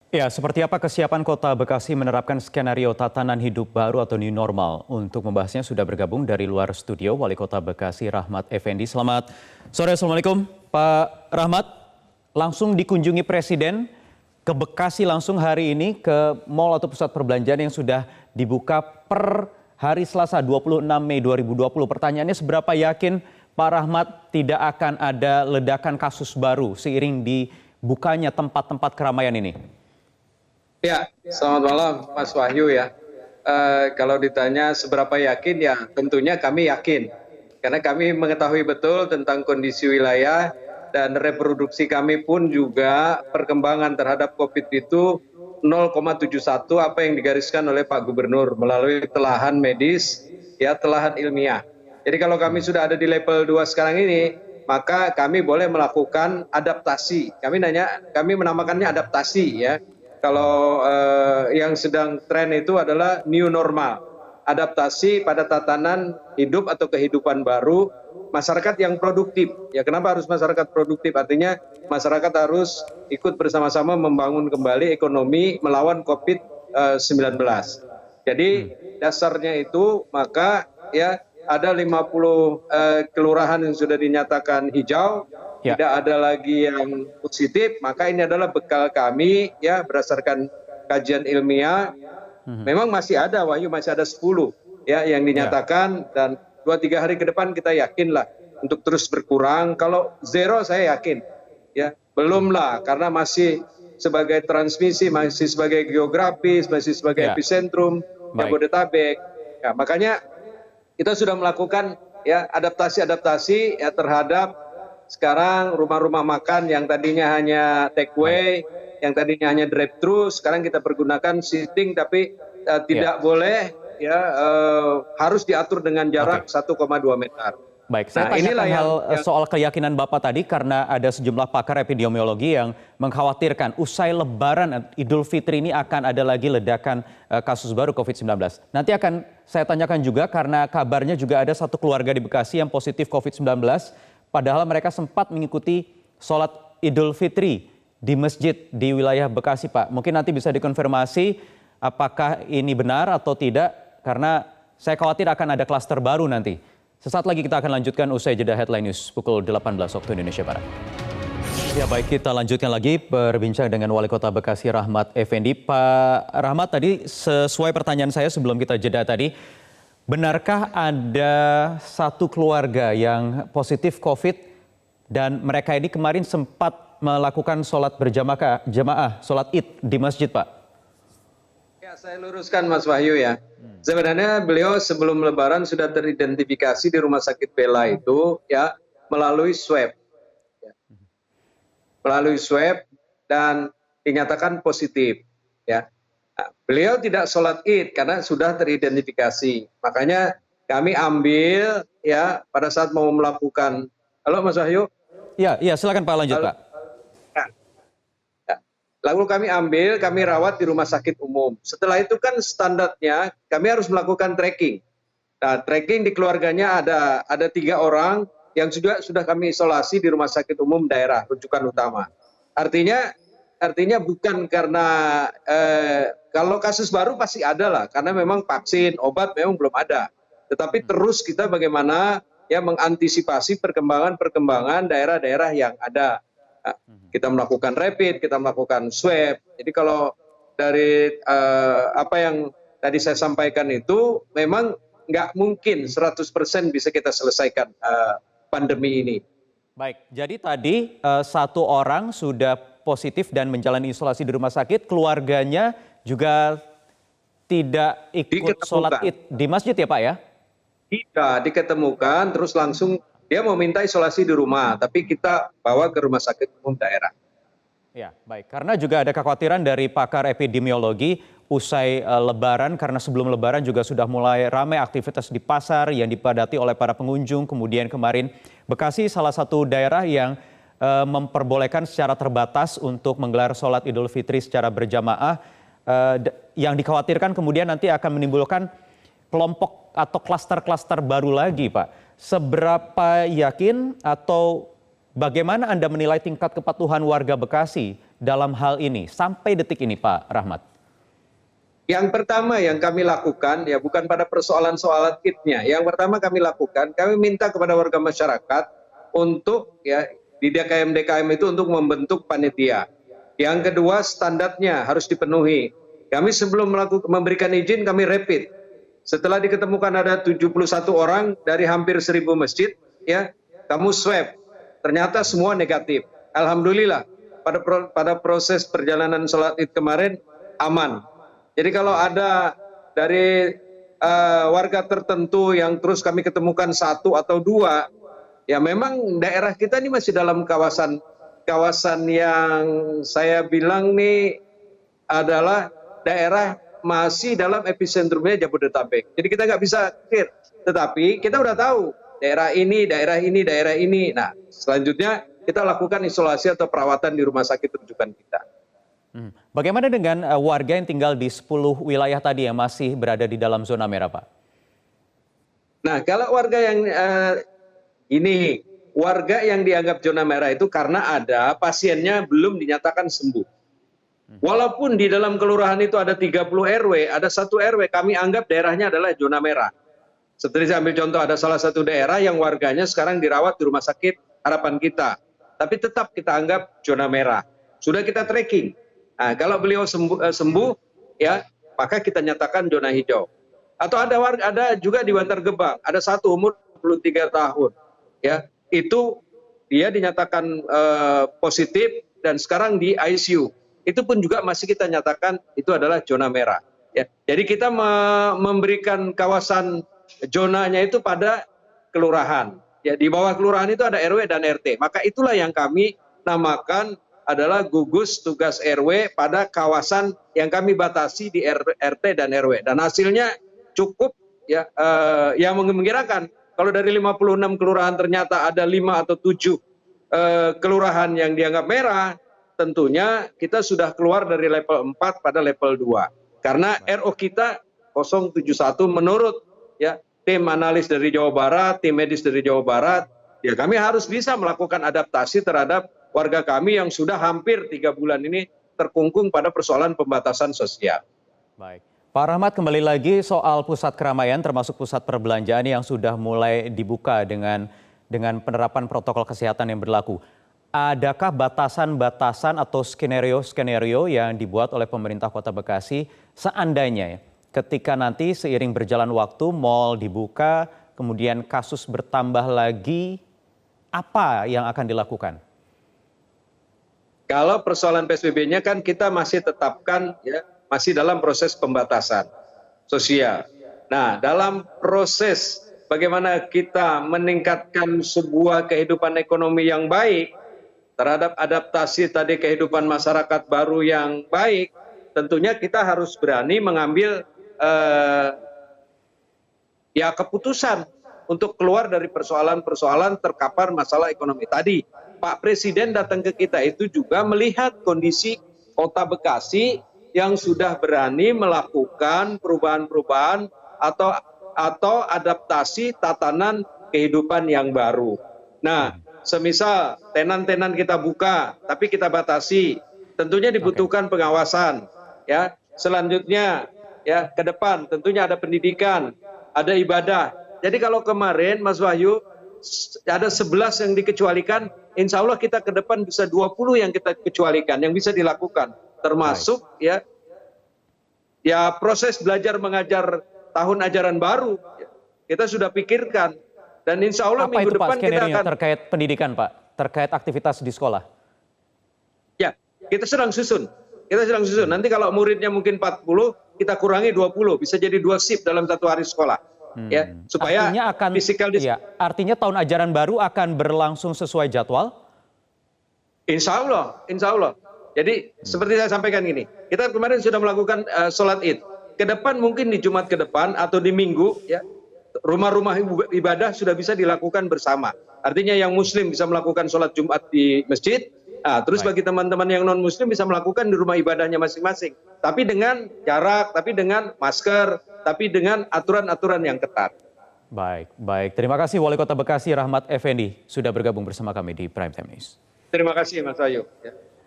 Ya, seperti apa kesiapan Kota Bekasi menerapkan skenario tatanan hidup baru atau new normal? Untuk membahasnya sudah bergabung dari luar studio Wali Kota Bekasi Rahmat Effendi. Selamat sore, Assalamualaikum Pak Rahmat. Langsung dikunjungi Presiden ke Bekasi langsung hari ini ke mal atau pusat perbelanjaan yang sudah dibuka per hari Selasa 26 Mei 2020. Pertanyaannya seberapa yakin Pak Rahmat tidak akan ada ledakan kasus baru seiring dibukanya tempat-tempat keramaian ini? Ya, selamat malam Mas Wahyu ya. Kalau ditanya seberapa yakin ya tentunya kami yakin. Karena kami mengetahui betul tentang kondisi wilayah dan reproduksi kami pun juga perkembangan terhadap COVID itu 0,71 apa yang digariskan oleh Pak Gubernur melalui telahan medis, ya telahan ilmiah. Jadi kalau kami sudah ada di level 2 sekarang ini, maka kami boleh melakukan adaptasi. Kami menamakannya adaptasi ya. Kalau yang sedang tren itu adalah new normal, adaptasi pada tatanan hidup atau kehidupan baru masyarakat yang produktif. Ya, kenapa harus masyarakat produktif? Artinya masyarakat harus ikut bersama-sama membangun kembali ekonomi melawan COVID-19. Jadi dasarnya itu maka ya ada 50 kelurahan yang sudah dinyatakan hijau. Ya. Tidak ada lagi yang positif, maka ini adalah bekal kami ya berdasarkan kajian ilmiah. Memang masih ada Wahyu, masih ada 10 ya yang dinyatakan dan 2-3 hari ke depan kita yakinlah untuk terus berkurang. Kalau zero saya yakin ya belum lah karena masih sebagai transmisi, masih sebagai geografis, masih sebagai epicentrum Jabodetabek. Ya, makanya kita sudah melakukan ya adaptasi ya terhadap sekarang rumah-rumah makan yang tadinya hanya take away, yang tadinya hanya drive thru, sekarang kita pergunakan sitting tapi tidak boleh ya harus diatur dengan jarak 1,2 meter. Baik, saya tanyakan hal soal keyakinan Bapak tadi karena ada sejumlah pakar epidemiologi yang mengkhawatirkan usai Lebaran Idul Fitri ini akan ada lagi ledakan kasus baru COVID-19. Nanti akan saya tanyakan juga karena kabarnya juga ada satu keluarga di Bekasi yang positif COVID-19. Padahal mereka sempat mengikuti sholat Idul Fitri di masjid di wilayah Bekasi, Pak. Mungkin nanti bisa dikonfirmasi apakah ini benar atau tidak, karena saya khawatir akan ada klaster baru nanti. Sesaat lagi kita akan lanjutkan usai jeda Headline News pukul 18 waktu Indonesia Barat. Ya baik, kita lanjutkan lagi berbincang dengan Wali Kota Bekasi Rahmat Effendi. Pak Rahmat, tadi sesuai pertanyaan saya sebelum kita jeda tadi, benarkah ada satu keluarga yang positif COVID dan mereka ini kemarin sempat melakukan sholat berjamaah, sholat Id di masjid, Pak? Ya, saya luruskan Mas Wahyu ya. Sebenarnya beliau sebelum Lebaran sudah teridentifikasi di Rumah Sakit Bella itu ya melalui swab. Ya. Melalui swab dan dinyatakan positif. Ya. Beliau tidak sholat Id karena sudah teridentifikasi. Makanya kami ambil ya pada saat mau melakukan. Halo Mas Wahyu? Ya, silakan Pak, lanjut Pak. Lalu kami rawat di rumah sakit umum. Setelah itu kan standarnya kami harus melakukan tracking. Nah, tracking di keluarganya ada 3 orang yang sudah kami isolasi di rumah sakit umum daerah rujukan utama. Artinya bukan karena kalau kasus baru pasti ada lah, karena memang vaksin, obat memang belum ada. Tetapi terus kita bagaimana ya mengantisipasi perkembangan daerah-daerah yang ada. Nah, kita melakukan rapid, kita melakukan swab. Jadi kalau dari apa yang tadi saya sampaikan itu memang nggak mungkin 100% bisa kita selesaikan pandemi ini. Baik, jadi tadi satu orang sudah positif dan menjalani isolasi di rumah sakit, keluarganya juga tidak ikut sholat Id di masjid ya Pak ya? Tidak, diketemukan terus langsung dia mau minta isolasi di rumah, tapi kita bawa ke rumah sakit umum daerah. Ya, baik. Karena juga ada kekhawatiran dari pakar epidemiologi usai Lebaran, karena sebelum Lebaran juga sudah mulai ramai aktivitas di pasar yang dipadati oleh para pengunjung. Kemudian kemarin Bekasi salah satu daerah yang memperbolehkan secara terbatas untuk menggelar sholat Idul Fitri secara berjamaah. Yang dikhawatirkan kemudian nanti akan menimbulkan kelompok atau klaster-klaster baru lagi, Pak. Seberapa yakin atau bagaimana Anda menilai tingkat kepatuhan warga Bekasi dalam hal ini sampai detik ini Pak Rahmat? Yang pertama yang kami lakukan ya bukan pada persoalan kitnya. Yang pertama kami lakukan, kami minta kepada warga masyarakat untuk ya di DKM itu untuk membentuk panitia. Yang kedua standarnya harus dipenuhi. Kami sebelum memberikan izin kami rapid. Setelah diketemukan ada 71 orang dari hampir 1.000 masjid, ya kamu swab. Ternyata semua negatif. Alhamdulillah pada proses perjalanan sholat id kemarin aman. Jadi kalau ada dari warga tertentu yang terus kami ketemukan 1 atau 2, ya memang daerah kita ini masih dalam kawasan yang saya bilang nih adalah daerah masih dalam epicentrumnya Jabodetabek. Jadi kita nggak bisa clear. Tetapi kita udah tahu daerah ini, daerah ini, daerah ini. Nah selanjutnya kita lakukan isolasi atau perawatan di rumah sakit rujukan kita. Bagaimana dengan warga yang tinggal di 10 wilayah tadi yang masih berada di dalam zona merah, Pak? Nah, kalau warga yang warga yang dianggap zona merah itu karena ada pasiennya belum dinyatakan sembuh. Walaupun di dalam kelurahan itu ada 30 RW, ada 1 RW kami anggap daerahnya adalah zona merah. Seperti saya ambil contoh, ada salah satu daerah yang warganya sekarang dirawat di rumah sakit Harapan Kita. Tapi tetap kita anggap zona merah. Sudah kita tracking. Nah, kalau beliau sembuh, ya maka kita nyatakan zona hijau. Atau ada juga di Bantar Gebang, ada 1 umur 23 tahun, ya itu dia dinyatakan positif dan sekarang di ICU. Itu pun juga masih kita nyatakan itu adalah zona merah. Ya, jadi kita memberikan kawasan zonanya itu pada kelurahan. Ya, di bawah kelurahan itu ada RW dan RT. Maka itulah yang kami namakan adalah gugus tugas RW pada kawasan yang kami batasi di RT dan RW. Dan hasilnya cukup ya yang mengembirakan. Kalau dari 56 kelurahan ternyata ada 5 atau 7 kelurahan yang dianggap merah, tentunya kita sudah keluar dari level 4 pada level 2. Karena RO kita 071 menurut ya tim analis dari Jawa Barat, tim medis dari Jawa Barat, ya kami harus bisa melakukan adaptasi terhadap warga kami yang sudah hampir 3 bulan ini terkungkung pada persoalan pembatasan sosial. Baik. Pak Rahmat, kembali lagi soal pusat keramaian termasuk pusat perbelanjaan yang sudah mulai dibuka dengan penerapan protokol kesehatan yang berlaku. Adakah batasan-batasan atau skenario yang dibuat oleh pemerintah Kota Bekasi seandainya ya, ketika nanti seiring berjalan waktu mal dibuka, kemudian kasus bertambah lagi, apa yang akan dilakukan? Kalau persoalan PSBB-nya kan kita masih tetapkan ya masih dalam proses pembatasan sosial. Nah, dalam proses bagaimana kita meningkatkan sebuah kehidupan ekonomi yang baik terhadap adaptasi tadi kehidupan masyarakat baru yang baik, tentunya kita harus berani mengambil ya keputusan untuk keluar dari persoalan-persoalan terkapar masalah ekonomi tadi. Pak Presiden datang ke kita itu juga melihat kondisi Kota Bekasi yang sudah berani melakukan perubahan-perubahan atau adaptasi tatanan kehidupan yang baru. Nah, semisal tenan-tenan kita buka, tapi kita batasi, tentunya dibutuhkan pengawasan. Ya, selanjutnya ya ke depan tentunya ada pendidikan, ada ibadah. Jadi kalau kemarin Mas Wahyu ada 11 yang dikecualikan, insya Allah kita ke depan bisa 20 yang kita kecualikan, yang bisa dilakukan. Termasuk ya proses belajar mengajar tahun ajaran baru, kita sudah pikirkan. Dan insya Allah apa minggu itu, Pak, depan kita akan terkait pendidikan, Pak, terkait aktivitas di sekolah. Ya, kita sedang susun. Nanti kalau muridnya mungkin 40, kita kurangi 20, bisa jadi 2 shift dalam 1 hari sekolah. Ya, supaya artinya tahun ajaran baru akan berlangsung sesuai jadwal? Insya Allah. Jadi seperti saya sampaikan gini, kita kemarin sudah melakukan sholat id. Ke depan mungkin di Jumat ke depan atau di Minggu, ya rumah-rumah ibadah sudah bisa dilakukan bersama. Artinya yang Muslim bisa melakukan sholat Jumat di masjid. Nah, terus bagi teman-teman yang non-Muslim bisa melakukan di rumah ibadahnya masing-masing. Tapi dengan jarak, tapi dengan masker, tapi dengan aturan-aturan yang ketat. Baik. Terima kasih Wali Kota Bekasi Rahmat Effendi sudah bergabung bersama kami di Prime Time News. Terima kasih Mas Ayu.